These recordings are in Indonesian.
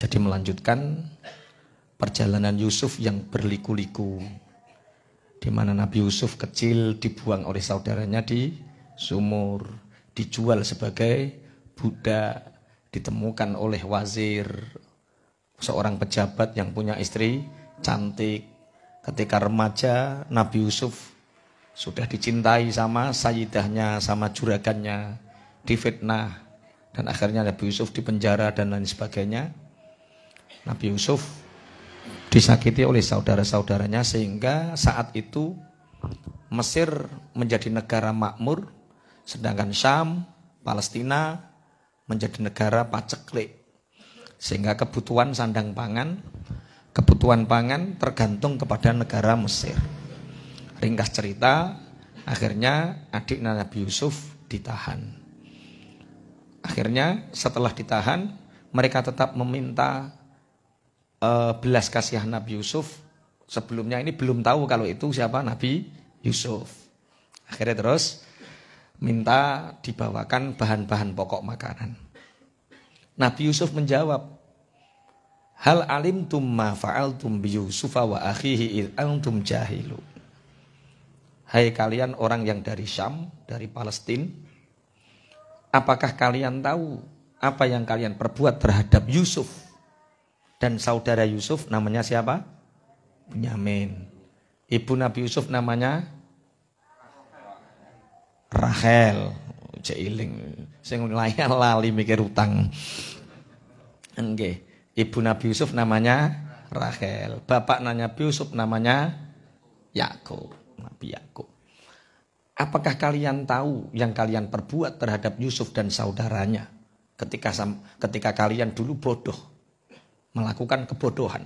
Jadi melanjutkan perjalanan Yusuf yang berliku-liku, di mana Nabi Yusuf kecil dibuang oleh saudaranya di sumur, dijual sebagai budak, ditemukan oleh wazir, seorang pejabat yang punya istri cantik. Ketika remaja, Nabi Yusuf sudah dicintai sama sayyidahnya, sama juragannya, difitnah, dan akhirnya Nabi Yusuf dipenjara dan lain sebagainya. Nabi Yusuf disakiti oleh saudara-saudaranya sehingga saat itu Mesir menjadi negara makmur, sedangkan Syam, Palestina menjadi negara paceklik. Sehingga kebutuhan sandang pangan, kebutuhan pangan tergantung kepada negara Mesir. Ringkas cerita, akhirnya adik Nabi Yusuf ditahan. Akhirnya setelah ditahan, mereka tetap meminta belas kasihan Nabi Yusuf. Sebelumnya ini belum tahu kalau itu siapa Nabi Yusuf. Akhirnya terus minta dibawakan bahan-bahan pokok makanan. Nabi Yusuf menjawab, hal alimtum ma fa'altum bi Yusufa wa akhihi id antum jahilu. Hai kalian orang yang dari Syam, dari Palestina, apakah kalian tahu apa yang kalian perbuat terhadap Yusuf dan saudara Yusuf? Namanya siapa? Bunyamin. Ibu Nabi Yusuf namanya Rahel. Jailing sing layan lali mikir utang. Nggih. Ibu Nabi Yusuf namanya Rahel. Bapak Nabi Yusuf namanya Yakub. Nabi Yakub. Apakah kalian tahu yang kalian perbuat terhadap Yusuf dan saudaranya ketika kalian dulu bodoh, melakukan kebodohan?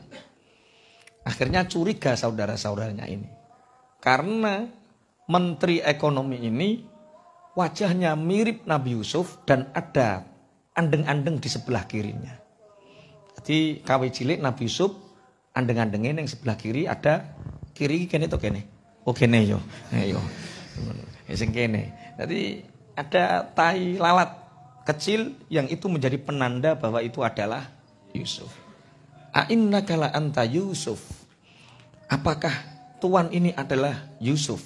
Akhirnya curiga saudara-saudaranya ini. Karena menteri ekonomi ini wajahnya mirip Nabi Yusuf dan ada andeng-andeng di sebelah kirinya. Jadi kawe cilik Nabi Yusuf andeng-andengnya yang sebelah kiri ada kiri kene to kene. Oh kene yo. Yo. Sing kene. Jadi ada tai lalat kecil yang itu menjadi penanda bahwa itu adalah Yusuf. A'innaka la anta Yusuf. Apakah tuan ini adalah Yusuf?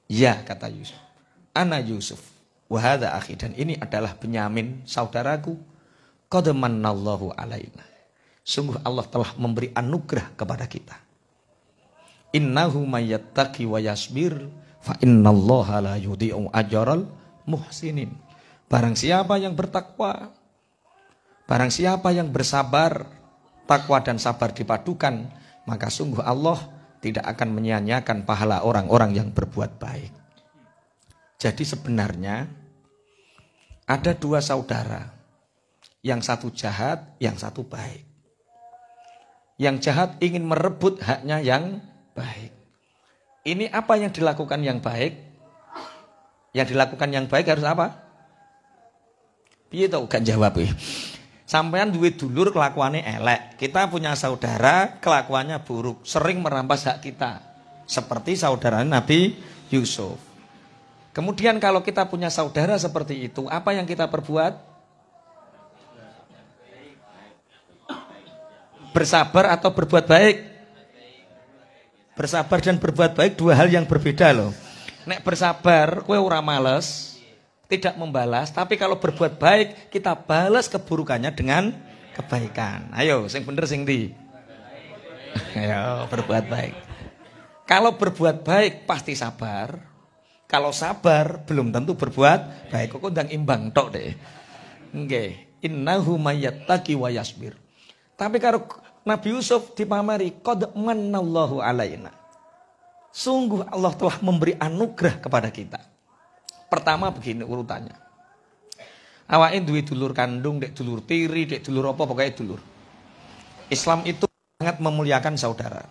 Ya, kata Yusuf. Ana Yusuf. Wa hadza akhi, dan ini adalah Benyamin, saudaraku. Qad mannallahu alaina. Sungguh Allah telah memberi anugerah kepada kita. Innahu may yattaqi wa yasbir fa innallaha la yudhi'u ajral muhsinin. Barang siapa yang bertakwa, barang siapa yang bersabar, takwa dan sabar dipadukan, maka sungguh Allah tidak akan menyia-nyiakan pahala orang-orang yang berbuat baik. Jadi sebenarnya ada dua saudara, yang satu jahat, yang satu baik. Yang jahat ingin merebut haknya yang baik. Ini apa yang dilakukan yang baik? Yang dilakukan yang baik harus apa? Piye tau gak jawab ya? Sampean duwe dulur kelakuannya elek. Kita punya saudara kelakuannya buruk, sering merampas hak kita. Seperti saudara Nabi Yusuf. Kemudian kalau kita punya saudara seperti itu, apa yang kita perbuat? Bersabar atau berbuat baik? Bersabar dan berbuat baik dua hal yang berbeda loh. Nek bersabar, kowe ora males, tidak membalas, tapi kalau berbuat baik, kita balas keburukannya dengan kebaikan. Ayo, sing bener sing ndi? Ayo, berbuat baik. Kalau berbuat baik pasti sabar. Kalau sabar belum tentu berbuat baik. Kok ndang imbang tok deh. Nggih, innahu may yattaqi wa yasbir. Tapi kalau Nabi Yusuf dipamari qad mannallahu alaina. Sungguh Allah telah memberi anugerah kepada kita. Pertama begini urutannya. Awake duwe dulur kandung, dek dulur tiri, dek dulur apa pokoknya dulur. Islam itu sangat memuliakan saudara.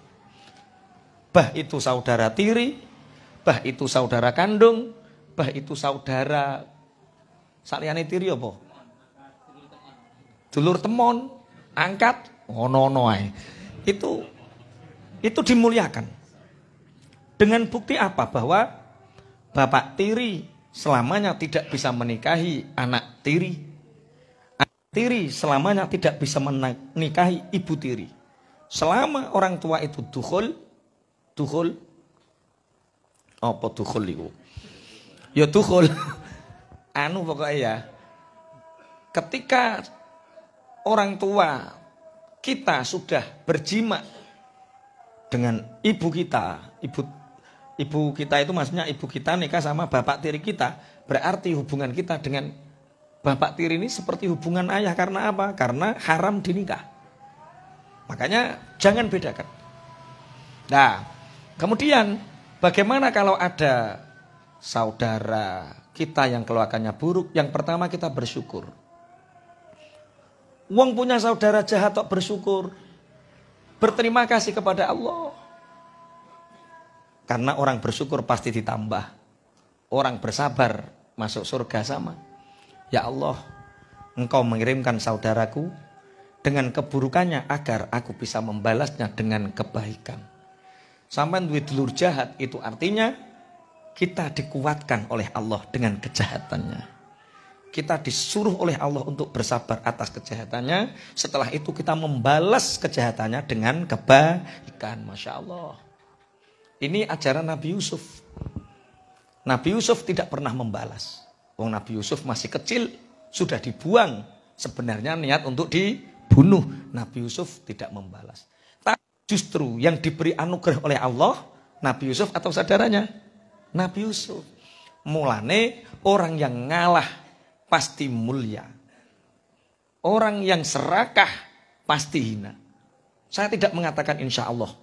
Bah itu saudara tiri, bah itu saudara kandung, bah itu saudara saliyane tiri apa? Dulur temon, angkat, ono-ono ae. Itu dimuliakan. Dengan bukti apa? Bahwa bapak tiri selamanya tidak bisa menikahi anak tiri. Anak tiri selamanya tidak bisa menikahi ibu tiri. Selama orang tua itu dukhul apa dukhul itu? Ya dukhul. Anu pokoknya ya. Ketika orang tua kita sudah berjima dengan ibu kita, ibu kita itu maksudnya ibu kita nikah sama bapak tiri kita, berarti hubungan kita dengan bapak tiri ini seperti hubungan ayah. Karena apa? Karena haram dinikah. Makanya jangan bedakan. Nah, kemudian bagaimana kalau ada saudara kita yang keluarganya buruk? Yang pertama kita bersyukur. Wong punya saudara jahat kok bersyukur. Berterima kasih kepada Allah. Karena orang bersyukur pasti ditambah. Orang bersabar masuk surga sama. Ya Allah, Engkau mengirimkan saudaraku dengan keburukannya agar aku bisa membalasnya dengan kebaikan. Sampai duit dulur jahat itu artinya kita dikuatkan oleh Allah dengan kejahatannya. Kita disuruh oleh Allah untuk bersabar atas kejahatannya. Setelah itu kita membalas kejahatannya dengan kebaikan. Masya Allah. Ini ajaran Nabi Yusuf. Nabi Yusuf tidak pernah membalas. Wong Nabi Yusuf masih kecil, sudah dibuang. Sebenarnya niat untuk dibunuh. Nabi Yusuf tidak membalas. Tapi justru yang diberi anugerah oleh Allah, Nabi Yusuf atau saudaranya? Nabi Yusuf. Mulane orang yang ngalah pasti mulia. Orang yang serakah pasti hina. Saya tidak mengatakan insya Allah.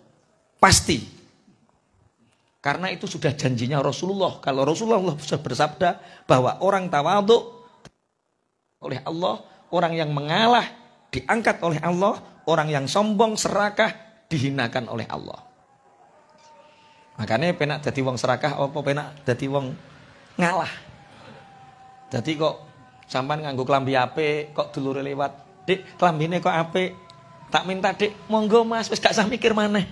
Pasti. Karena itu sudah janjinya Rasulullah. Kalau Rasulullah sudah bersabda bahwa orang tawadhu oleh Allah, orang yang mengalah diangkat oleh Allah, orang yang sombong serakah dihinakan oleh Allah. Makanya penak dadi wong serakah apa penak dadi wong ngalah. Jadi kok sampean nganggo klambi apik, kok dulure lewat, "Dik, klambine kok apik." Tak minta, "Dik, monggo Mas, wis gak usah mikir maneh."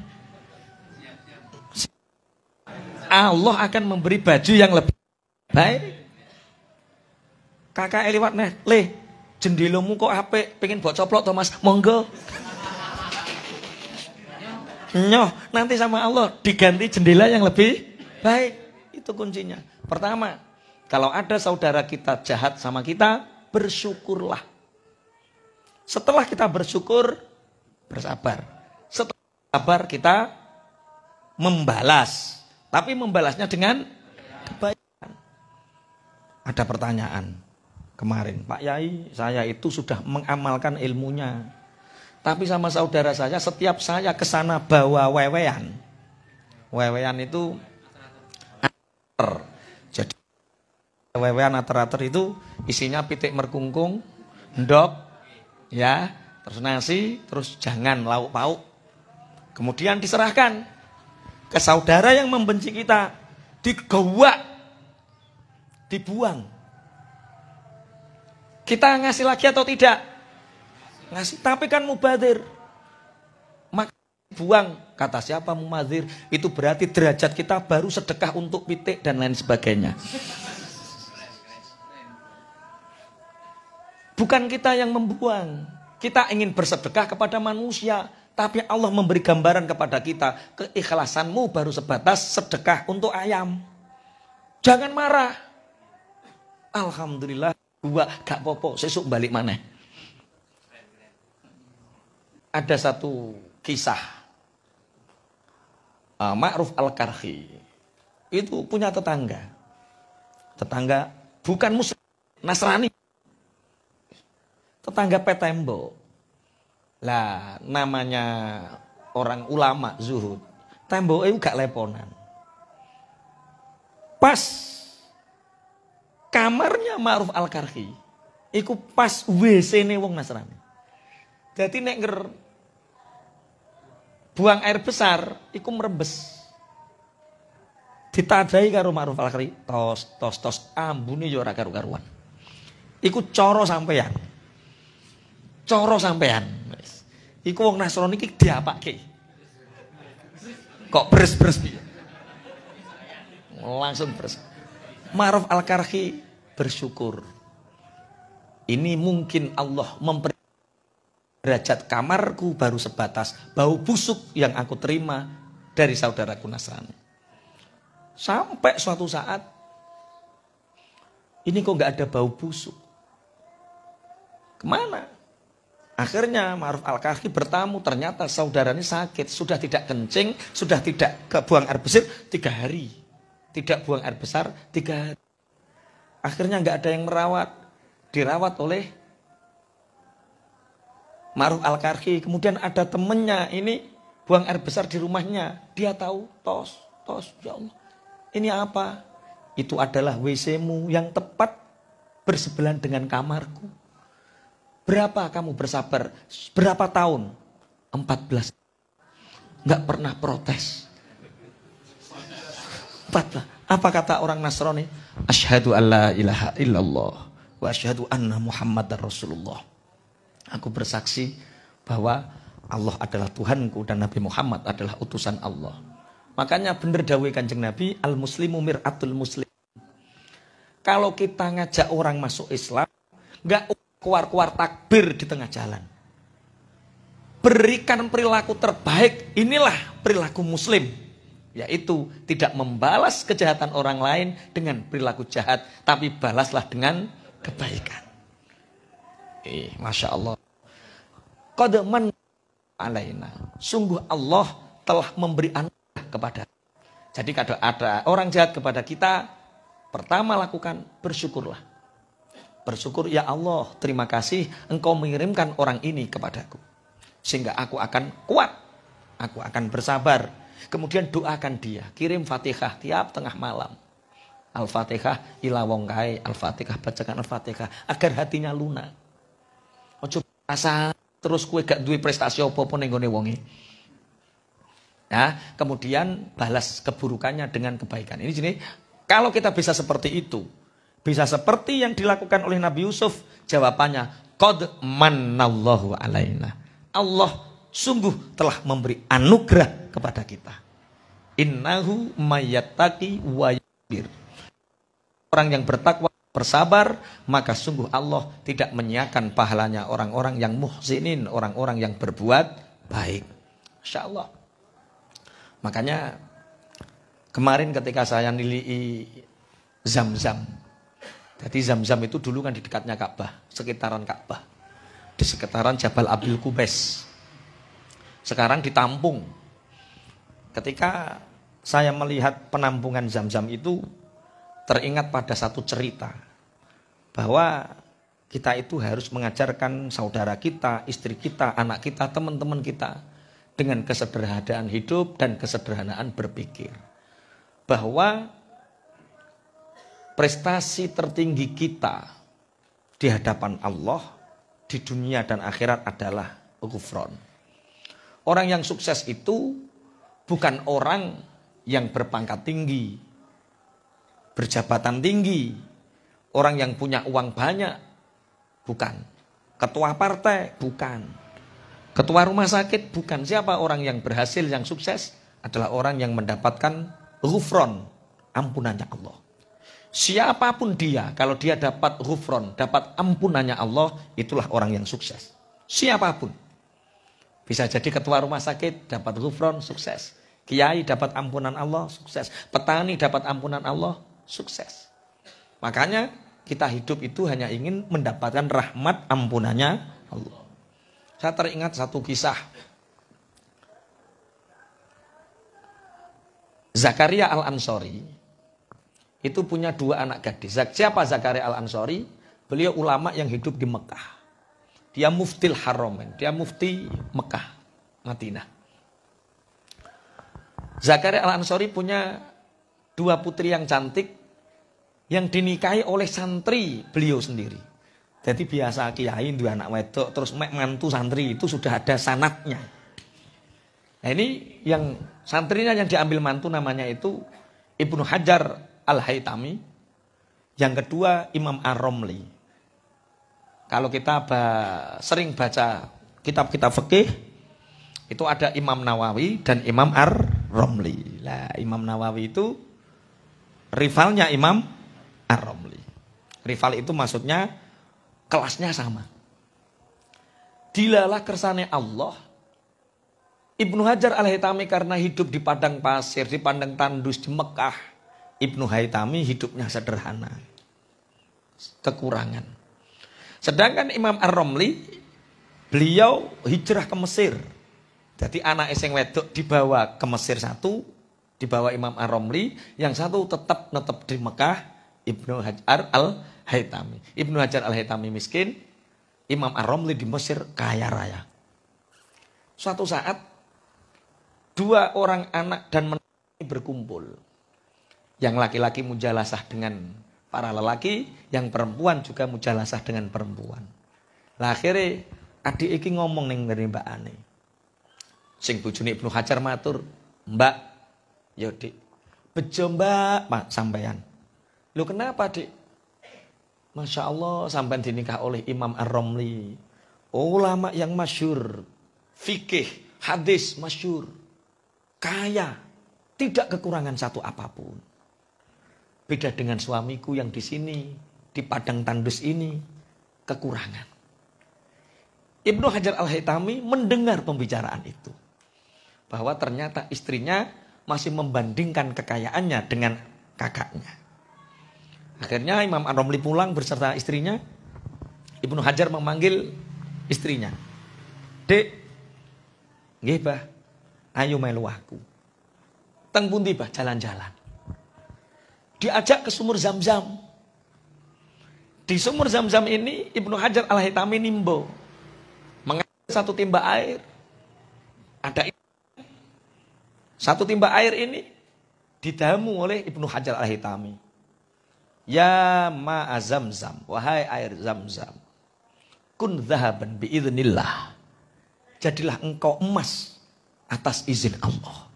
Allah akan memberi baju yang lebih baik. Kakak lewat neh, "Le, jendelamu kok apik, pengen buat coplok toh Mas?" "Monggo." Nyoh, nanti sama Allah diganti jendela yang lebih baik. Itu kuncinya. Pertama, kalau ada saudara kita jahat sama kita, bersyukurlah. Setelah kita bersyukur, bersabar. Setelah sabar kita membalas. Tapi membalasnya dengan kebaikan. Ada pertanyaan kemarin, "Pak Yai, saya itu sudah mengamalkan ilmunya. Tapi sama saudara saya, setiap saya ke sana bawa wewean." Wewean itu ater. Jadi wewean ater-ater itu isinya pitik merkungkung, ndok, ya, terus nasi, terus jangan lauk pauk. Kemudian diserahkan ke saudara yang membenci kita, digawak, dibuang. Kita ngasih lagi atau tidak? Ngasih, tapi kan mubadzir. Maka buang. Kata siapa mubadzir? Itu berarti derajat kita baru sedekah untuk pitik dan lain sebagainya. Bukan kita yang membuang. Kita ingin bersedekah kepada manusia. Tapi Allah memberi gambaran kepada kita, keikhlasanmu baru sebatas sedekah untuk ayam. Jangan marah. Alhamdulillah, gua gak popo, sesuk balik maneh. Ada satu kisah. Ma'ruf Al-Karhi. Itu punya tetangga. Tetangga bukan muslim, Nasrani. Tetangga petembo. Lah namanya orang ulama zuhud, tembok itu gak leponan. Pas kamarnya Ma'ruf Al-Karhi, iku pas WC-ne wong Nasrani. Jadi nek buang air besar, iku merembes. Ditadai karo Ma'ruf Al-Karhi, tos, ambune yo ora karu-karuan. Iku coro sampean. Coro sampean. Iku wong Nasrani iki diapake. Kok bres-bres piye? Langsung bres. Ma'ruf Al-Karhi bersyukur. Ini mungkin Allah memberi derajat kamarku baru sebatas bau busuk yang aku terima dari saudaraku Nasrani. Sampai suatu saat, ini kok nggak ada bau busuk. Kemana? Akhirnya Ma'ruf Al-Karhi bertamu, ternyata saudaranya sakit, sudah tidak kencing, sudah tidak buang air besar 3 hari. Tidak buang air besar 3 hari. Akhirnya nggak ada yang merawat, dirawat oleh Ma'ruf Al-Karhi. Kemudian ada temennya ini buang air besar di rumahnya. Dia tahu, tos, ya Allah. Ini apa? Itu adalah WC-mu yang tepat bersebelahan dengan kamarku. Berapa kamu bersabar? Berapa tahun? 14. Nggak pernah protes. 14. Apa kata orang Nasrani? Asyhadu alla ilaha illallah wa asyhadu anna Muhammadar Rasulullah. Aku bersaksi bahwa Allah adalah Tuhanku dan Nabi Muhammad adalah utusan Allah. Makanya benar dawuh Kanjeng Nabi, al-muslimu mir'atul muslim. Kalau kita ngajak orang masuk Islam, nggak keluar-keluar takbir di tengah jalan. Berikan perilaku terbaik, inilah perilaku muslim. Yaitu tidak membalas kejahatan orang lain dengan perilaku jahat, tapi balaslah dengan kebaikan. Masya Allah. Qad man alaina. Sungguh Allah telah memberi anugerah kepada. Jadi kalau ada orang jahat kepada kita, pertama lakukan bersyukurlah. Bersyukur, ya Allah, terima kasih engkau mengirimkan orang ini kepadaku. Sehingga aku akan kuat, aku akan bersabar. Kemudian doakan dia, kirim Fatihah tiap tengah malam. Al-Fatihah ila wong kae, Al-Fatihah bacakan Al-Fatihah agar hatinya lunak. Ojo rasa terus kue gak duwe prestasi apa-apa ning gone wonge. Ya, kemudian balas keburukannya dengan kebaikan. Ini jenis kalau kita bisa seperti itu, bisa seperti yang dilakukan oleh Nabi Yusuf, jawabannya qad mannallahu alaina. Allah sungguh telah memberi anugerah kepada kita. Innahu mayattaqi wa yasbir. Orang yang bertakwa, bersabar, maka sungguh Allah tidak menyia-nyiakan pahalanya orang-orang yang muhsinin, orang-orang yang berbuat baik. Masya Allah. Makanya kemarin ketika saya nilai Zam-Zam. Jadi Zam-Zam itu dulu kan di dekatnya Ka'bah, sekitaran Ka'bah. Di sekitaran Jabal Abil Qubais. Sekarang ditampung. Ketika saya melihat penampungan Zam-Zam itu, teringat pada satu cerita. Bahwa kita itu harus mengajarkan saudara kita, istri kita, anak kita, teman-teman kita. Dengan kesederhanaan hidup dan kesederhanaan berpikir. Bahwa prestasi tertinggi kita di hadapan Allah di dunia dan akhirat adalah ghufran. Orang yang sukses itu bukan orang yang berpangkat tinggi, berjabatan tinggi, orang yang punya uang banyak, bukan. Ketua partai, bukan. Ketua rumah sakit, bukan. Siapa orang yang berhasil, yang sukses? Adalah orang yang mendapatkan ghufran, ampunannya Allah. Siapapun dia, kalau dia dapat ghufran, dapat ampunannya Allah, itulah orang yang sukses. Siapapun. Bisa jadi ketua rumah sakit, dapat ghufran, sukses. Kiai dapat ampunan Allah, sukses. Petani dapat ampunan Allah, sukses. Makanya kita hidup itu hanya ingin mendapatkan rahmat ampunannya Allah. Saya teringat satu kisah. Zakaria Al-Ansori itu punya 2 anak gadis. Siapa Zakaria Al-Ansori? Beliau ulama yang hidup di Mekah. Dia muftil Haromen. Dia mufti Mekah, Madinah. Zakaria Al-Ansori punya 2 putri yang cantik yang dinikahi oleh santri beliau sendiri. Jadi biasa kiai 2 anak wedok terus mantu santri itu sudah ada sanatnya. Nah ini yang santrinya yang diambil mantu namanya itu Ibnu Hajar Al-Haytami. Yang kedua Imam Ar-Romli. Kalau kita sering baca kitab-kitab fikih, itu ada Imam Nawawi dan Imam Ar-Romli. Nah, Imam Nawawi itu rivalnya Imam Ar-Romli. Rival itu maksudnya kelasnya sama. Dilalah kersane Allah. Ibnu Hajar Al-Haytami karena hidup di padang pasir, di padang tandus di Mekah. Ibnu Haytami hidupnya sederhana. Kekurangan. Sedangkan Imam Ar-Romli, beliau hijrah ke Mesir. Jadi anak sing wedok dibawa ke Mesir satu, dibawa Imam Ar-Romli, yang satu tetap di Mekah, Ibnu Hajar Al-Haytami. Ibnu Hajar Al-Haytami miskin, Imam Ar-Romli di Mesir kaya raya. Suatu saat, dua orang anak dan menantu berkumpul. Yang laki-laki mujalasah dengan para lelaki, yang perempuan juga mujalasah dengan perempuan. Lah akhirnya adik iki ngomong ning dari Mbak Ane. Sing bojone Ibnu Hajar matur, "Mbak, ya Dik, bejo Mbak, Pak sampean." "Lho kenapa, Dik?" "Masya Allah sampean dinikah oleh Imam Ar-Romli, ulama yang masyhur, fikih, hadis masyhur, kaya, tidak kekurangan satu apapun. Beda dengan suamiku yang di sini, di padang tandus ini, kekurangan." Ibnu Hajar Al-Haytami mendengar pembicaraan itu. Bahwa ternyata istrinya masih membandingkan kekayaannya dengan kakaknya. Akhirnya Imam Ar-Romli pulang beserta istrinya. Ibnu Hajar memanggil istrinya. "Dek, nggih Bah, ayo melu aku. Teng pundi Bah jalan-jalan?" Diajak ke sumur Zam-Zam. Di sumur Zam-Zam ini Ibnu Hajar Al-Haytami nimbo. Mengambil satu timba air. Ada satu timba air ini didamu oleh Ibnu Hajar Al-Haytami. "Ya ma'a Zam-Zam, wahai air Zam-Zam. Kun dhahaban biidznillah. Jadilah engkau emas atas izin Allah."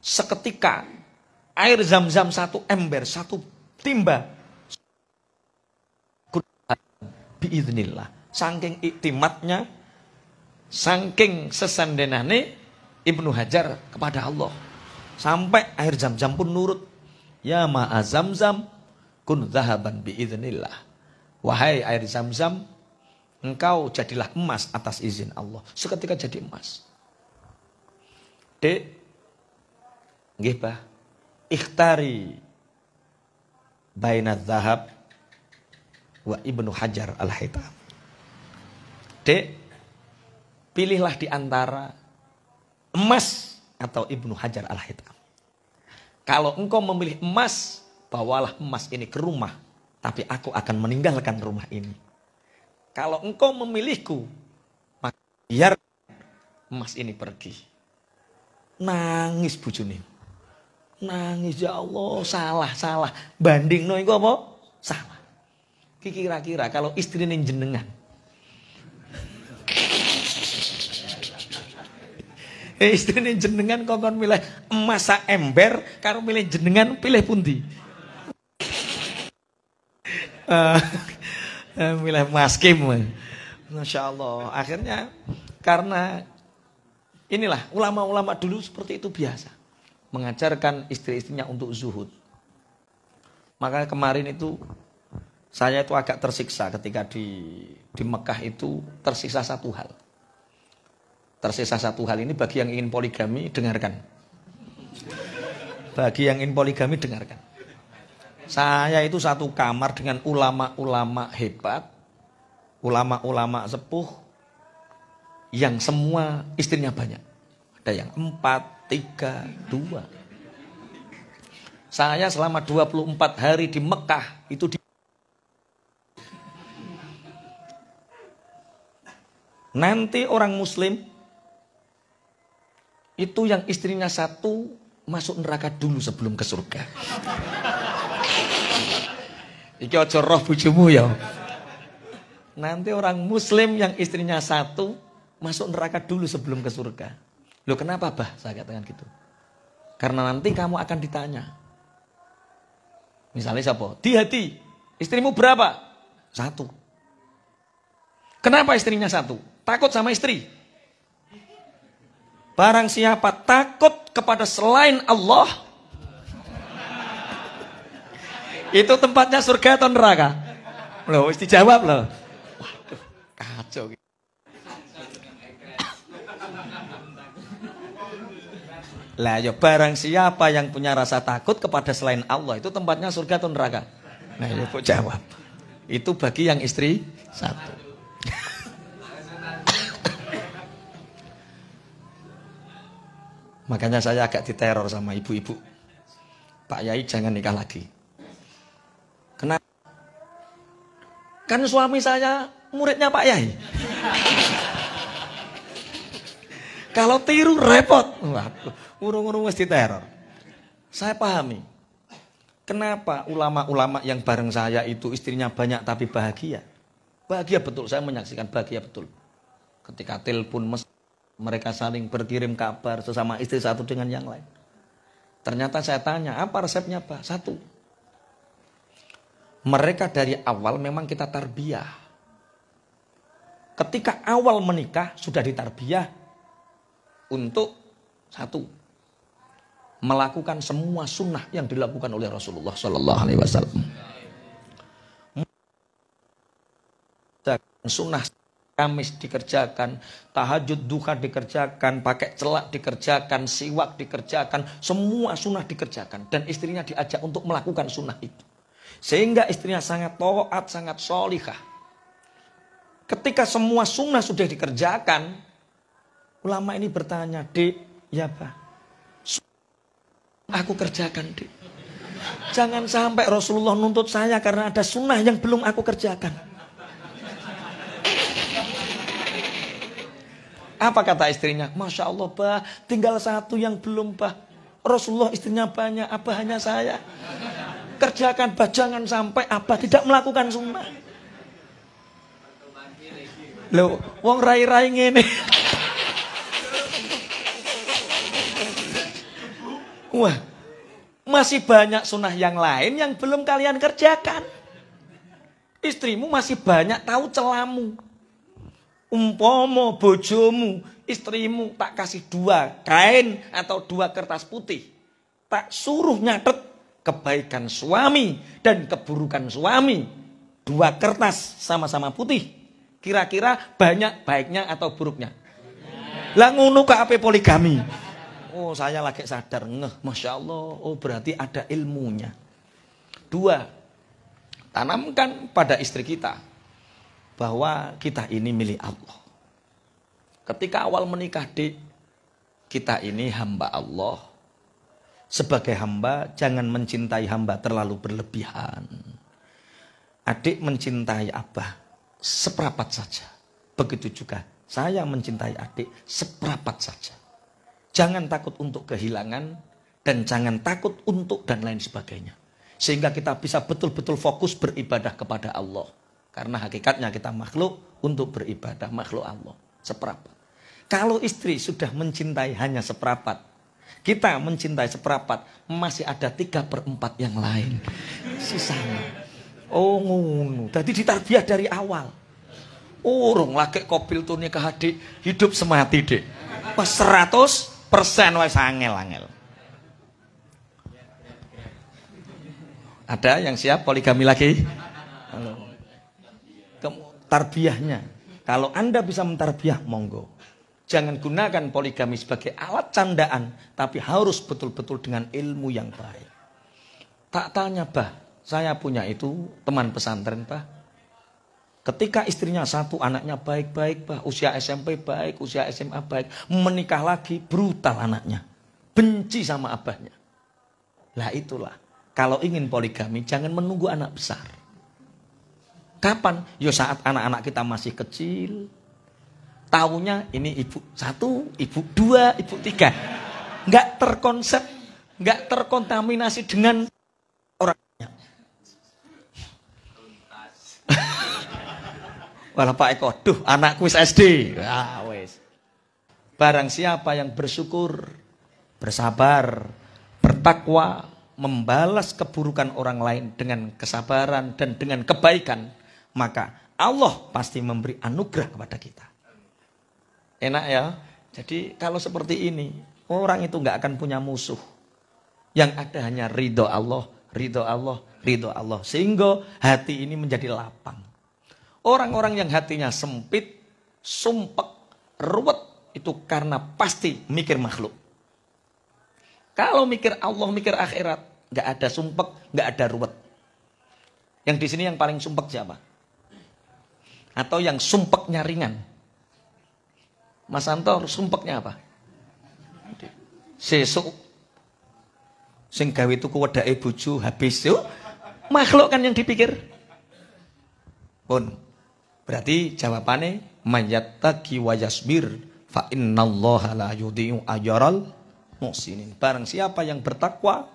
Seketika air Zam-Zam satu ember, satu timba. Biiznillah. Saking iktimatnya, saking sesandenane Ibnu Hajar kepada Allah. Sampai air Zam-Zam pun nurut. "Ya ma'a Zam-Zam, kun dhahaban biiznillah." Wahai air Zam-Zam, engkau jadilah emas atas izin Allah. Seketika jadi emas. "Dek, nggih Bah, ikhtari baina dzahab wa Ibnu Hajar Al-Haytami." "Dek, pilihlah di antara emas atau Ibnu Hajar Al-Haytami. Kalau engkau memilih emas, bawalah emas ini ke rumah, tapi aku akan meninggalkan rumah ini. Kalau engkau memilihku, maka biar emas ini pergi." Nangis bojone. Nangis, "Ya Allah, salah. Bandingno iku apa? Salah. Kira-kira kalau istrine jenengan. Istrine jenengan kongkon milih emas sak ember, karo milih jenengan pilih pundi?" Milih emas kim. Masya Allah. Akhirnya karena inilah ulama-ulama dulu seperti itu biasa. Mengajarkan istri-istrinya untuk zuhud. Maka kemarin itu saya itu agak tersiksa ketika di Mekah itu tersiksa satu hal. Tersiksa satu hal ini bagi yang ingin poligami dengarkan. Bagi yang ingin poligami dengarkan. Saya itu satu kamar dengan ulama-ulama hebat, ulama-ulama sepuh yang semua istrinya banyak. Ada yang 4, 3, 2. Saya selama 24 hari di Mekah itu nanti orang muslim itu yang istrinya satu masuk neraka dulu sebelum ke surga. Iki aja roh bojomu ya. Nanti orang muslim yang istrinya satu masuk neraka dulu sebelum ke surga. Loh kenapa Bah? Saya katakan gitu. Karena nanti kamu akan ditanya. Misalnya siapa? Di hati. Istrimu berapa? 1. Kenapa istrinya 1? Takut sama istri. Barang siapa takut kepada selain Allah, itu tempatnya surga atau neraka? Loh, mesti jawab loh. kacau. Lah ya barang siapa yang punya rasa takut kepada selain Allah itu tempatnya surga atau neraka? Nah ya Bu jawab. Itu bagi yang istri satu. Makanya saya agak diteror sama ibu-ibu. Pak Yai jangan nikah lagi. Kenapa? Kan suami saya muridnya Pak Yai. Kalau tiru repot. Waduh, urung-urung mesti teror. Saya pahami. Kenapa ulama-ulama yang bareng saya itu istrinya banyak tapi bahagia? Bahagia betul, saya menyaksikan bahagia betul. Ketika telepon mereka saling berkirim kabar sesama istri satu dengan yang lain. Ternyata saya tanya, apa resepnya Pak? Satu. Mereka dari awal memang kita tarbiyah. Ketika awal menikah sudah ditarbiyah untuk satu, melakukan semua sunnah yang dilakukan oleh Rasulullah Sallallahu Alaihi Wasallam. Sunnah Kamis dikerjakan, tahajud duha dikerjakan, pakai celak dikerjakan, siwak dikerjakan, semua sunnah dikerjakan. Dan istrinya diajak untuk melakukan sunnah itu. Sehingga istrinya sangat taat, sangat sholihah. Ketika semua sunnah sudah dikerjakan, ulama ini bertanya, Dek, ya Pak, aku kerjakan Dek. Jangan sampai Rasulullah nuntut saya karena ada sunnah yang belum aku kerjakan. Apa kata istrinya? Masya Allah Bah, tinggal satu yang belum Bah. Rasulullah istrinya banyak, apa hanya saya? Kerjakan Bah, jangan sampai apa tidak melakukan sunnah. Loh, wong rai-rai ngene. Wah, masih banyak sunnah yang lain yang belum kalian kerjakan. Istrimu masih banyak tahu celamu. Umpomo bojomu, istrimu tak kasih 2 kain atau 2 kertas putih. Tak suruh nyatet kebaikan suami dan keburukan suami. 2 kertas sama-sama putih. Kira-kira banyak baiknya atau buruknya? Lah ngono kok ape poligami? Oh saya lagi sadar, Masya Allah, oh berarti ada ilmunya. 2, tanamkan pada istri kita bahwa kita ini milik Allah. Ketika awal menikah Dik, kita ini hamba Allah. Sebagai hamba, jangan mencintai hamba terlalu berlebihan. Adik mencintai abah, seperapat saja. Begitu juga saya mencintai adik, seperapat saja. Jangan takut untuk kehilangan dan jangan takut untuk dan lain sebagainya. Sehingga kita bisa betul-betul fokus beribadah kepada Allah. Karena hakikatnya kita makhluk untuk beribadah, makhluk Allah. Seperapat. Kalau istri sudah mencintai hanya seperapat, kita mencintai seperapat, masih ada 3/4 yang lain. Sisanya. Oh ngono. Tadi ditarbiyah dari awal. Urung lagi kopil tuh nikah adik, hidup semati Dek. Pas 100% wis angel-angel. Ada yang siap poligami lagi? Halo. Tarbiyahnya. Kalau Anda bisa mentarbiah, monggo. Jangan gunakan poligami sebagai alat candaan, tapi harus betul-betul dengan ilmu yang baik. Tak tanya, Bah, saya punya itu teman pesantren, Bah. Ketika istrinya satu, anaknya baik-baik, Bah. Usia SMP baik, usia SMA baik. Menikah lagi, brutal anaknya. Benci sama abahnya. Lah itulah. Kalau ingin poligami, jangan menunggu anak besar. Kapan? Ya saat anak-anak kita masih kecil. Taunya ini ibu 1, ibu 2, ibu 3. Enggak terkonsep, enggak terkontaminasi dengan orangnya. Walah Pak Eko, duh anakku wis SD. Ah, wis. Barang siapa yang bersyukur, bersabar, bertakwa, membalas keburukan orang lain dengan kesabaran dan dengan kebaikan, maka Allah pasti memberi anugerah kepada kita. Enak ya? Jadi kalau seperti ini, orang itu nggak akan punya musuh. Yang ada hanya ridho Allah, ridho Allah, ridho Allah. Sehingga hati ini menjadi lapang. Orang-orang yang hatinya sempit, sumpek, ruwet, itu karena pasti mikir makhluk. Kalau mikir Allah, mikir akhirat, nggak ada sumpek, nggak ada ruwet. Yang di sini yang paling sumpek siapa? Atau yang sumpeknya ringan? Mas Anto sumpeknya apa? Sesuk sing gawe tuku wedake bojo habis yo. Makhluk kan yang dipikir. Pun. Berarti jawabannya mayattaqi wa yasbir fa innallaha la yudhi'u ajral muhsinin. Barang siapa yang bertakwa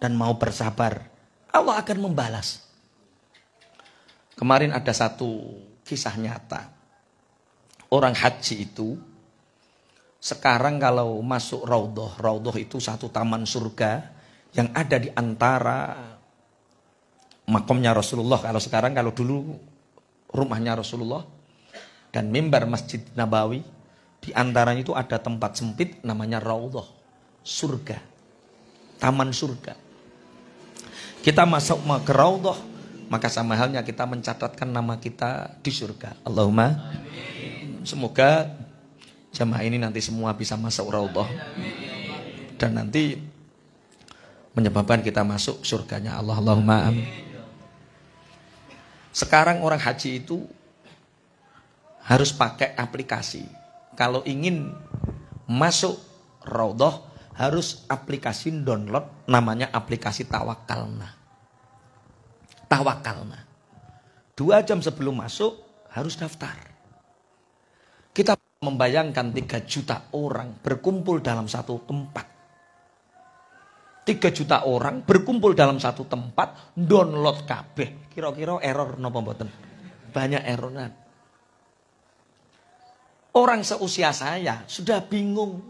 dan mau bersabar, Allah akan membalas. Kemarin ada satu kisah nyata. Orang haji itu sekarang kalau masuk raudhah, raudhah itu satu taman surga yang ada di antara makamnya Rasulullah. Kalau sekarang, kalau dulu rumahnya Rasulullah dan mimbar Masjid Nabawi, di antaranya itu ada tempat sempit namanya raudhah, surga, taman surga. Kita masuk ke raudhah, maka sama halnya kita mencatatkan nama kita di surga. Allahumma amin. Semoga jamaah ini nanti semua bisa masuk raudhah dan nanti menyebabkan kita masuk surganya Allah. Allahumma amin. Sekarang orang haji itu harus pakai aplikasi. Kalau ingin masuk raudhah harus aplikasi download, namanya aplikasi Tawakalna. Tawakalna. 2 jam sebelum masuk harus daftar. Kita membayangkan 3 juta orang berkumpul dalam satu tempat. 3 juta orang berkumpul dalam satu tempat, download kabeh. Kira-kira error napa mboten? Banyak erroran. Orang seusia saya sudah bingung.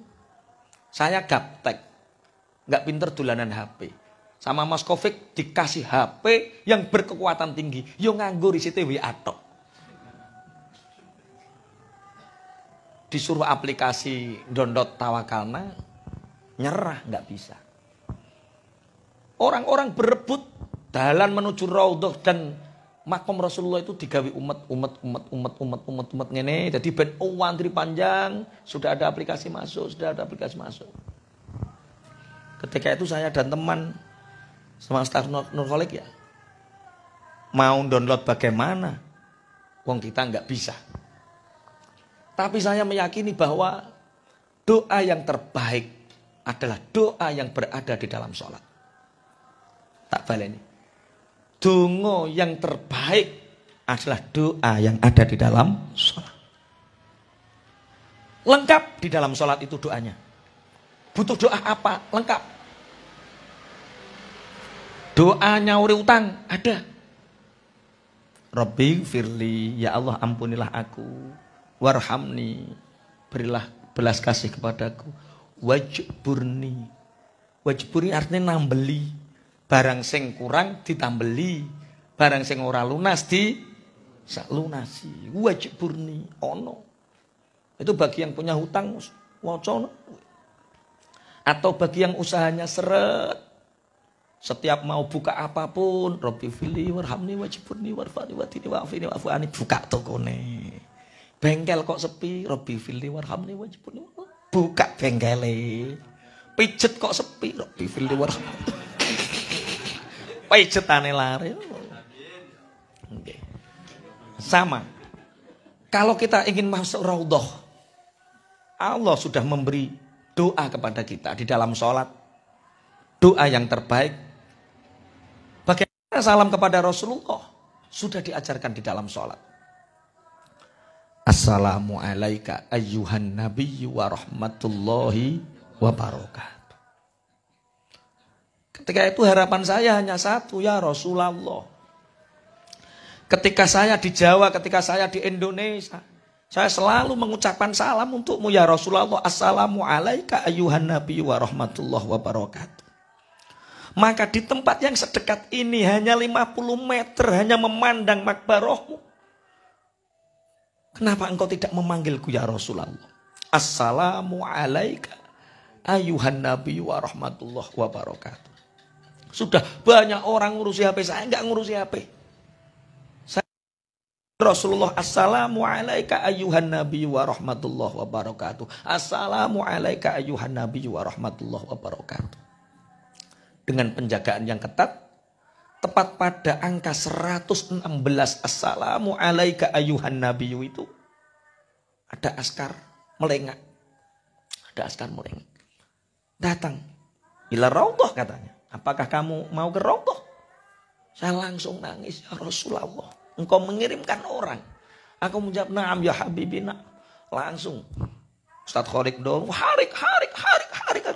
Saya gaptek, nggak pinter dolanan HP. Sama Mas Kofik dikasih HP yang berkekuatan tinggi. Yo nganggo risite WA tok. Disuruh aplikasi download Tawakalna, nyerah, nggak bisa. Orang-orang berebut dalan menuju raudhah dan makam Rasulullah itu digawe umat ngene. Jadi ben antri panjang, sudah ada aplikasi masuk, Ketika itu saya dan teman sama staf Nurholik ya, mau download bagaimana? Wong kita nggak bisa. Tapi saya meyakini bahwa doa yang terbaik adalah doa yang berada di dalam sholat. Tak baleni. Donga yang terbaik adalah doa yang ada di dalam sholat. Lengkap di dalam sholat itu doanya. Butuh doa apa? Lengkap. Doa nyauri utang ada. Rabbi firli, ya Allah ampunilah aku. Warhamni, berilah belas kasih kepadaku. Wajburni. Wajburni artinya nambeli. Barang sing kurang ditambeli, barang sing ora lunas di lunasi. Wajburni ono. Itu bagi yang punya hutang waca. Atau bagi yang usahanya seret. Setiap mau buka apapun, Rabbi fili warhamni wajburni warfani watini wa'afini wa'afu'ani, buka tokone. Bengkel kok sepi, Rabbi fili warhamni wajburni, buka bengkele. Pijet kok sepi, Rabbi fili warhamni. Pijetane lari. Okay. Sama. Kalau kita ingin masuk raudhah, Allah sudah memberi doa kepada kita di dalam sholat. Doa yang terbaik. Bagaimana salam kepada Rasulullah? Sudah diajarkan di dalam sholat. Assalamualaikum ayyuhan nabiyyu wa rahmatullahi wa barakatuh. Ketika itu harapan saya hanya satu, ya Rasulullah. Ketika saya di Jawa, ketika saya di Indonesia, saya selalu mengucapkan salam untukmu ya Rasulullah. Assalamualaikum ayyuhan nabiyyu wa rahmatullahi wa barakatuh. Maka di tempat yang sedekat ini hanya 50 meter, hanya memandang makbarohmu. Kenapa engkau tidak memanggilku ya Rasulullah? Assalamualaikum ayyuhan nabiyyu wa rahmatullahi wa barakatuh. Sudah banyak orang ngurusi HP, saya enggak ngurusi HP. Rasulullah, assalamu alaika ayyuhan nabiyyu wa rahmatullahi wa barakatuh. Assalamu alaika ayyuhan nabiyyu wa rahmatullahi wa barakatuh. Dengan penjagaan yang ketat, tepat pada angka 116 assalamu alaika ayyuhan nabiyyu itu ada askar melengak. Ada askar melengak. Datang. Ila raudhah katanya. Apakah kamu mau ke raudhah? Saya langsung nangis, ya Rasulullah. Engkau mengirimkan orang. Aku menjawab, na'am ya habibina. Langsung. Ustaz Khorik dong. Harik.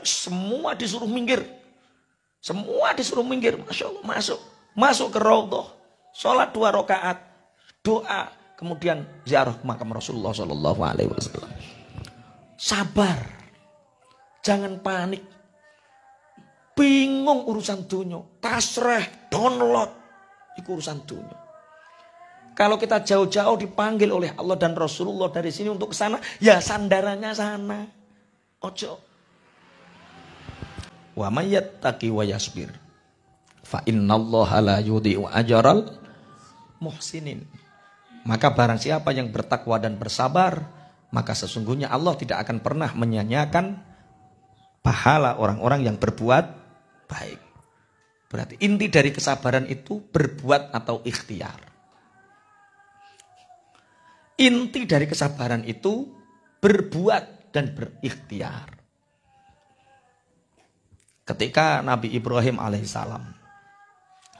Semua disuruh minggir. Semua disuruh minggir. Masya Allah, masuk. Masuk ke raudhah. Sholat 2 rakaat. Doa. Kemudian ziarah makam Rasulullah SAW. Sabar. Jangan panik. Bingung urusan dunia. Tasreh, download. Itu urusan dunia. Kalau kita jauh-jauh dipanggil oleh Allah dan Rasulullah dari sini untuk ke sana, ya sandarannya sana. Ojo. Wa may yattaqi wa yasbir fa innallaha la yudhi'u ajral muhsinin. Maka barang siapa yang bertakwa dan bersabar, maka sesungguhnya Allah tidak akan pernah menyia-nyiakan pahala orang-orang yang berbuat baik. Berarti inti dari kesabaran itu berbuat atau ikhtiar. Inti dari kesabaran itu berbuat dan berikhtiar. Ketika Nabi Ibrahim alaihissalam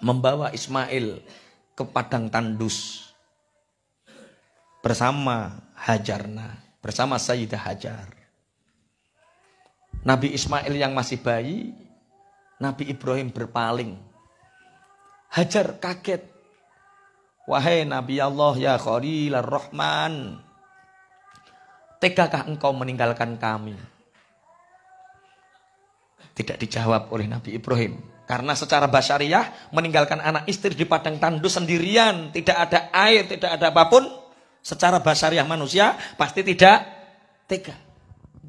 membawa Ismail ke padang tandus bersama Hajarna, bersama Sayyidah Hajar. Nabi Ismail yang masih bayi, Nabi Ibrahim berpaling. Hajar kaget. Wahai Nabi Allah ya Khalilar Rahman, tegakah engkau meninggalkan kami? Tidak dijawab oleh Nabi Ibrahim. Karena secara basyariah meninggalkan anak istri di padang tandus sendirian, tidak ada air, tidak ada apapun, secara basyariah manusia pasti tidak tega.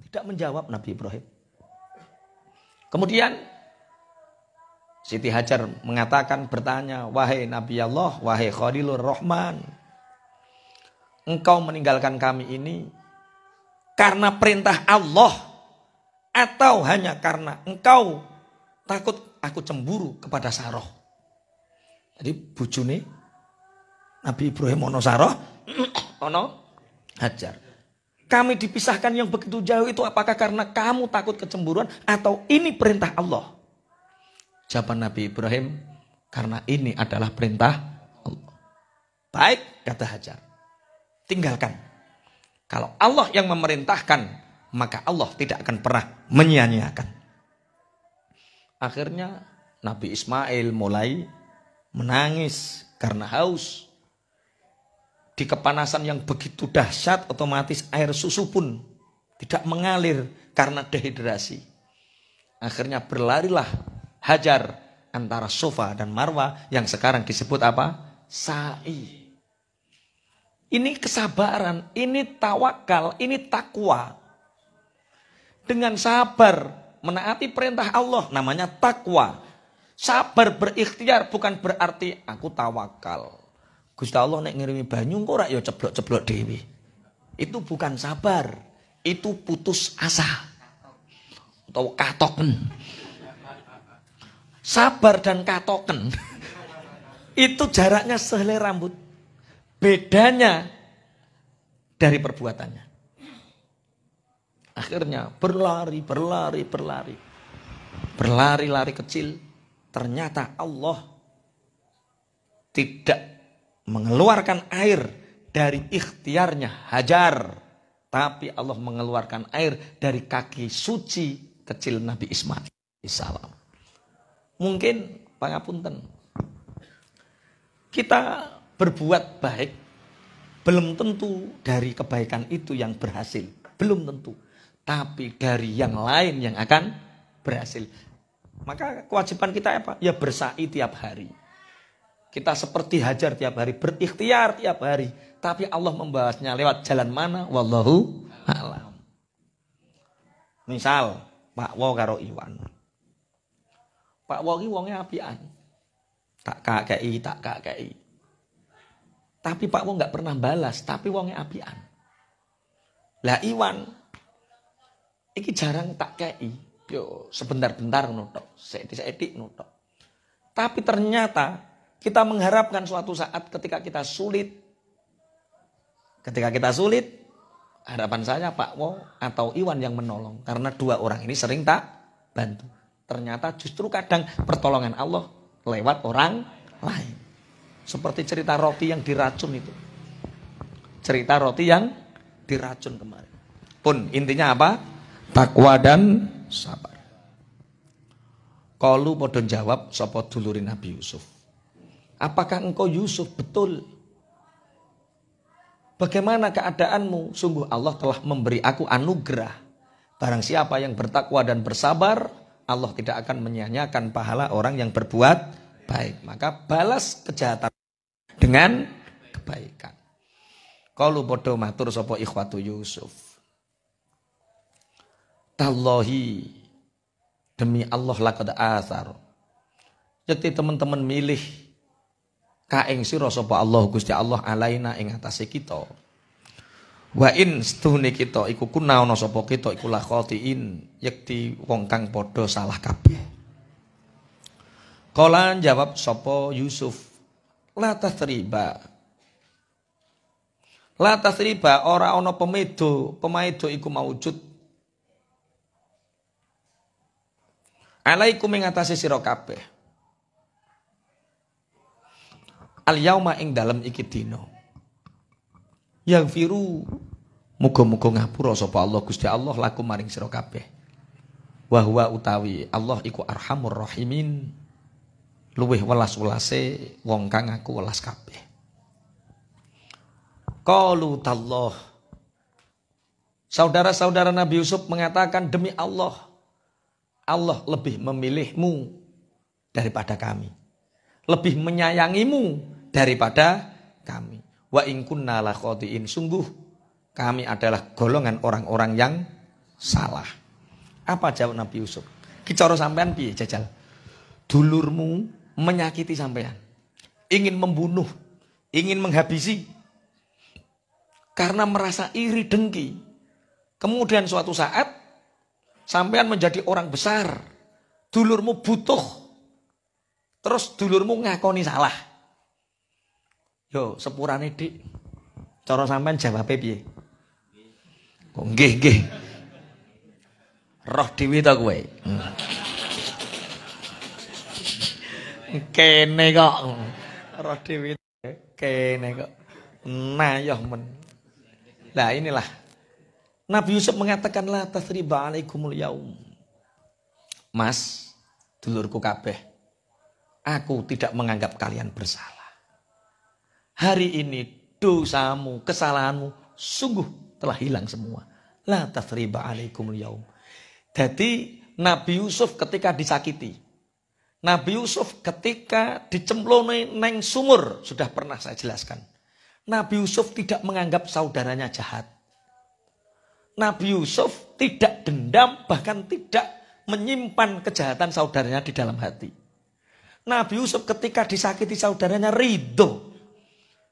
Tidak menjawab Nabi Ibrahim. Kemudian Siti Hajar mengatakan, bertanya, wahai Nabi Allah, wahai Khalilur Rahman, engkau meninggalkan kami ini karena perintah Allah atau hanya karena engkau takut aku cemburu kepada Saroh? Jadi bujune Nabi Ibrahim ono Saroh, ono Hajar. Kami dipisahkan yang begitu jauh itu apakah karena kamu takut kecemburuan atau ini perintah Allah? Jawaban Nabi Ibrahim, karena ini adalah perintah Allah. Baik, kata Hajar. Tinggalkan. Kalau Allah yang memerintahkan, maka Allah tidak akan pernah menyia-nyiakan. Akhirnya Nabi Ismail mulai menangis karena haus. Di kepanasan yang begitu dahsyat, otomatis air susu pun tidak mengalir karena dehidrasi. Akhirnya berlarilah Hajar antara Sofa dan Marwa yang sekarang disebut apa? Sa'i. Ini kesabaran, ini tawakal, ini takwa. Dengan sabar menaati perintah Allah namanya takwa. Sabar berikhtiar bukan berarti aku tawakal. Gusti Allah nek ngirimi banyu kok ora ya ceblok-ceblok dewi. Itu bukan sabar, itu putus asa. Atau katoken. Sabar dan katoken itu jaraknya sehelai rambut. Bedanya dari perbuatannya. Akhirnya berlari kecil. Ternyata Allah tidak mengeluarkan air dari ikhtiarnya Hajar. Tapi Allah mengeluarkan air dari kaki suci kecil Nabi Ismail alaihissalam. Mungkin pangapunten, kita berbuat baik belum tentu dari kebaikan itu yang berhasil, belum tentu, tapi dari yang lain yang akan berhasil. Maka kewajiban kita apa? Ya bersa'i tiap hari. Kita seperti Hajar tiap hari, berikhtiar tiap hari, tapi Allah membahasnya lewat jalan mana? Wallahu a'lam. Misal Pak Wo karo Iwan. Pak Wo ki wonge apian. Tak kakei. Tapi Pak Wo nggak pernah balas, tapi wongnya apian. Lah Iwan, iki jarang tak kei. Yo sebentar-bentar nutok, sedik-sedik nutok. Tapi ternyata kita mengharapkan suatu saat ketika kita sulit. Ketika kita sulit, harapan saya Pak Wo atau Iwan yang menolong. Karena dua orang ini sering tak bantu. Ternyata justru kadang pertolongan Allah lewat orang lain. Seperti cerita roti yang diracun itu. Cerita roti yang diracun kemarin. Pun intinya apa? Takwa dan sabar. Kalu podo jawab sapa duluri Nabi Yusuf. Apakah engkau Yusuf betul? Bagaimana keadaanmu? Sungguh Allah telah memberi aku anugerah. Barang siapa yang bertakwa dan bersabar, Allah tidak akan menyia-nyiakan pahala orang yang berbuat baik. Maka balas kejahatan dengan kebaikan. Qalu padha matur sapa ikhwatu Yusuf. Tallahi, demi Allah laqad athar. Yakti teman-teman milih kaing sira sapa Allah Gusti Allah alaina ing atase kita. Wa in stune kita iku kunaono sapa kita iku la khotiin yakti wong kang padha salah kabeh. Kala jawab sapa Yusuf, la tasriba. La tasriba ora ana pemaido iku maujud. Alaikum ing atase sira kabeh. Al yauma ing dalem iki dina. Yang firu muga-muga ngapura sapa Allah Gusti Allah laku maring sira kabeh. Wa huwa utawi Allah iku arhamur rahimin. Luwih welas-welase wong kang aku welas kabeh. Qalu tallah. Saudara-saudara Nabi Yusuf mengatakan demi Allah, Allah lebih memilihmu daripada kami. Lebih menyayangimu daripada kami. Wa in kunna la khotiin. Sungguh kami adalah golongan orang-orang yang salah. Apa jawab Nabi Yusuf? Kicara sampean piye jajal? Dulurmu menyakiti sampean. Ingin membunuh, ingin menghabisi. Karena merasa iri dengki. Kemudian suatu saat sampean menjadi orang besar. Dulurmu butuh. Terus dulurmu ngakoni salah. Yo, sepurane Dik. Cara sampean jawabe piye? Kok nggih. Roh dhewe ta kowe. Kene kok. Roh dhewe kene kok. Nayoh men. Lah inilah. Nabi Yusuf mengatakan la tasriba alaikumul yaum. Mas, dulurku kabeh. Aku tidak menganggap kalian bersalah. Hari ini dosamu, kesalahanmu sungguh telah hilang semua. La tasriba alaikumul yaum. Jadi Nabi Yusuf ketika disakiti, Nabi Yusuf ketika dicemplungi neng sumur, sudah pernah saya jelaskan. Nabi Yusuf tidak menganggap saudaranya jahat. Nabi Yusuf tidak dendam, bahkan tidak menyimpan kejahatan saudaranya di dalam hati. Nabi Yusuf ketika disakiti saudaranya ridho.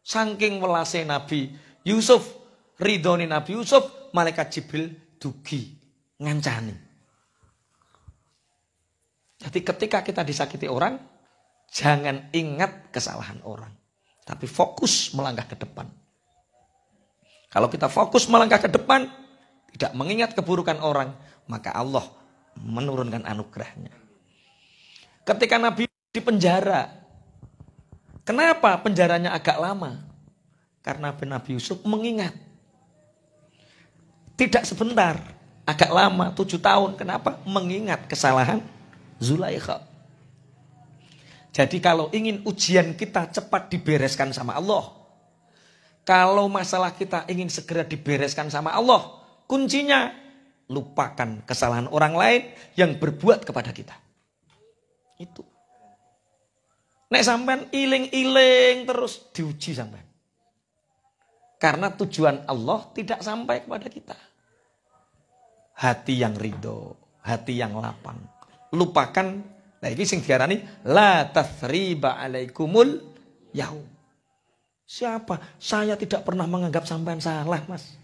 Saking welase Nabi Yusuf, ridhoni Nabi Yusuf, malaikat Jibril dugi ngancani. Jadi ketika kita disakiti orang, jangan ingat kesalahan orang, tapi fokus melangkah ke depan. Kalau kita fokus melangkah ke depan, tidak mengingat keburukan orang, maka Allah menurunkan anugerahnya. Ketika Nabi di penjara. Kenapa penjaranya agak lama? Karena Nabi Yusuf mengingat. Tidak sebentar, agak lama, 7 tahun. Kenapa? Mengingat kesalahan Zulaikha. Jadi kalau ingin ujian kita cepat dibereskan sama Allah, kalau masalah kita ingin segera dibereskan sama Allah, kuncinya lupakan kesalahan orang lain yang berbuat kepada kita. Itu. Nek sampean iling-iling terus diuji sampean. Karena tujuan Allah tidak sampai kepada kita. Hati yang ridho, hati yang lapang. Lupakan, nah ini sing diarani la tasriba alaikumul yaum. Siapa? Saya tidak pernah menganggap sampean salah, Mas.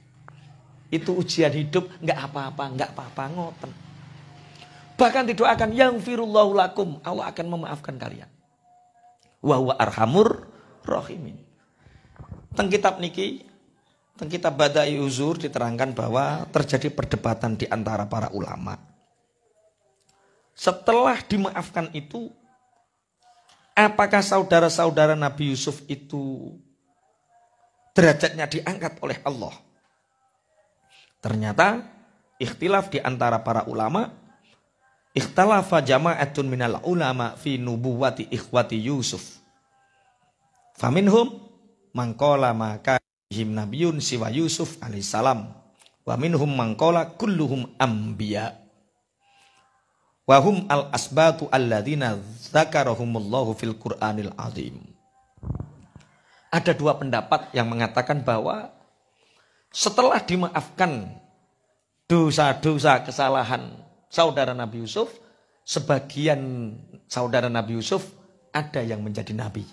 Itu ujian hidup, nggak apa-apa, ngoten. Bahkan didoakan yang firullahu lakum, Allah akan memaafkan kalian. Wa huwa arhamur rahimin. Teng kitab niki, teng kitab Badai Uzur diterangkan bahwa terjadi perdebatan di antara para ulama. Setelah dimaafkan itu, apakah saudara-saudara Nabi Yusuf itu derajatnya diangkat oleh Allah? Ternyata ikhtilaf di antara para ulama. Ikhtalafa jama'atun minal ulama fi nubuwati ikhwati Yusuf. Faminhum man qala maka him nabiyun siwa Yusuf alaihissalam. Wa minhum man qala kulluhum anbiya. Wahum al-asbatu alladzina zakarahumullahu fil Qur'anil azim. Ada dua pendapat yang mengatakan bahwa setelah dimaafkan dosa-dosa kesalahan saudara Nabi Yusuf, sebagian saudara Nabi Yusuf ada yang menjadi nabi.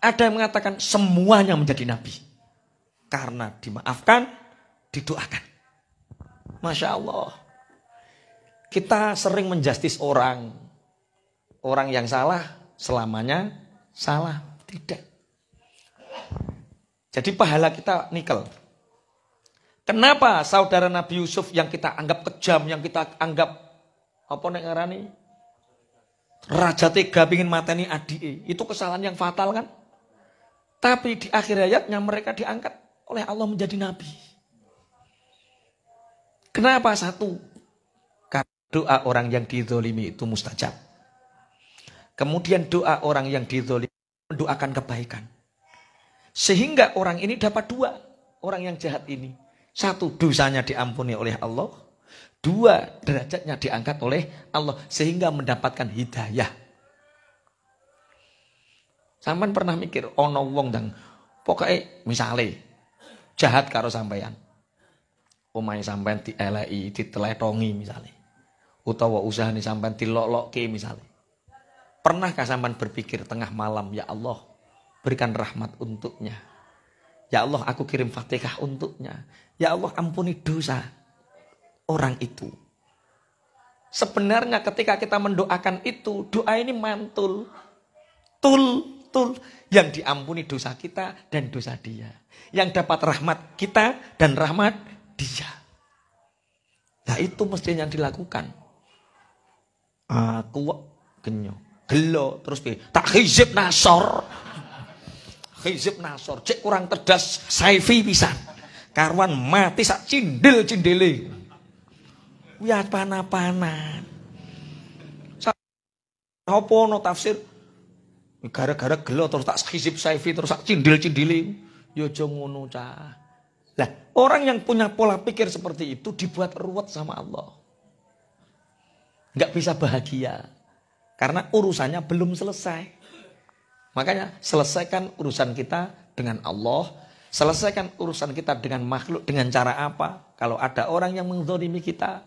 Ada yang mengatakan semuanya menjadi nabi. Karena dimaafkan, didoakan. Masya Allah. Kita sering menjustis orang. Orang yang salah selamanya salah. Tidak. Jadi pahala kita nikel. Kenapa saudara Nabi Yusuf yang kita anggap kejam, yang kita anggap apa nek ngarani? Raja tega pingin mateni adike. Itu kesalahan yang fatal kan? Tapi di akhir hayatnya mereka diangkat oleh Allah menjadi nabi. Kenapa? Satu, doa orang yang dizolimi itu mustajab. Kemudian doa orang yang dizolimi mendoakan kebaikan. Sehingga orang ini dapat dua. Orang yang jahat ini. Satu, dosanya diampuni oleh Allah. Dua, derajatnya diangkat oleh Allah. Sehingga mendapatkan hidayah. Sampean pernah mikir, ono wong dan pokoknya misalnya jahat karo sampean. Omahe sampean dieleki, diteletongi misalnya. Utawa usaha nih sampean dilok-lokke misalnya. Pernahkah sampean berpikir tengah malam, ya Allah, berikan rahmat untuknya. Ya Allah, aku kirim Fatihah untuknya. Ya Allah, ampuni dosa orang itu. Sebenarnya ketika kita mendoakan itu, doa ini mantul. Tul. Yang diampuni dosa kita dan dosa dia. Yang dapat rahmat kita dan rahmat dia. Nah itu mestinya yang dilakukan. Aku genyo, gelo terus tak hizib nasor. Hizib nasor, cek kurang cerdas saifi pisan. Karuan mati sak cindil-cindile. Wih pana-panan. Apa no tafsir? Gara-gara gelo terus tak hizib saifi terus tak cindil-cindile. Ya aja ngono cah. Lah, orang yang punya pola pikir seperti itu dibuat ruwet sama Allah. Nggak bisa bahagia. Karena urusannya belum selesai. Makanya selesaikan urusan kita dengan Allah. Selesaikan urusan kita dengan makhluk. Dengan cara apa? Kalau ada orang yang menzalimi kita,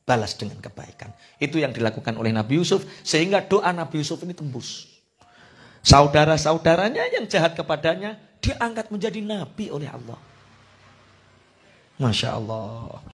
balas dengan kebaikan. Itu yang dilakukan oleh Nabi Yusuf. Sehingga doa Nabi Yusuf ini tembus. Saudara-saudaranya yang jahat kepadanya diangkat menjadi nabi oleh Allah. Masya Allah.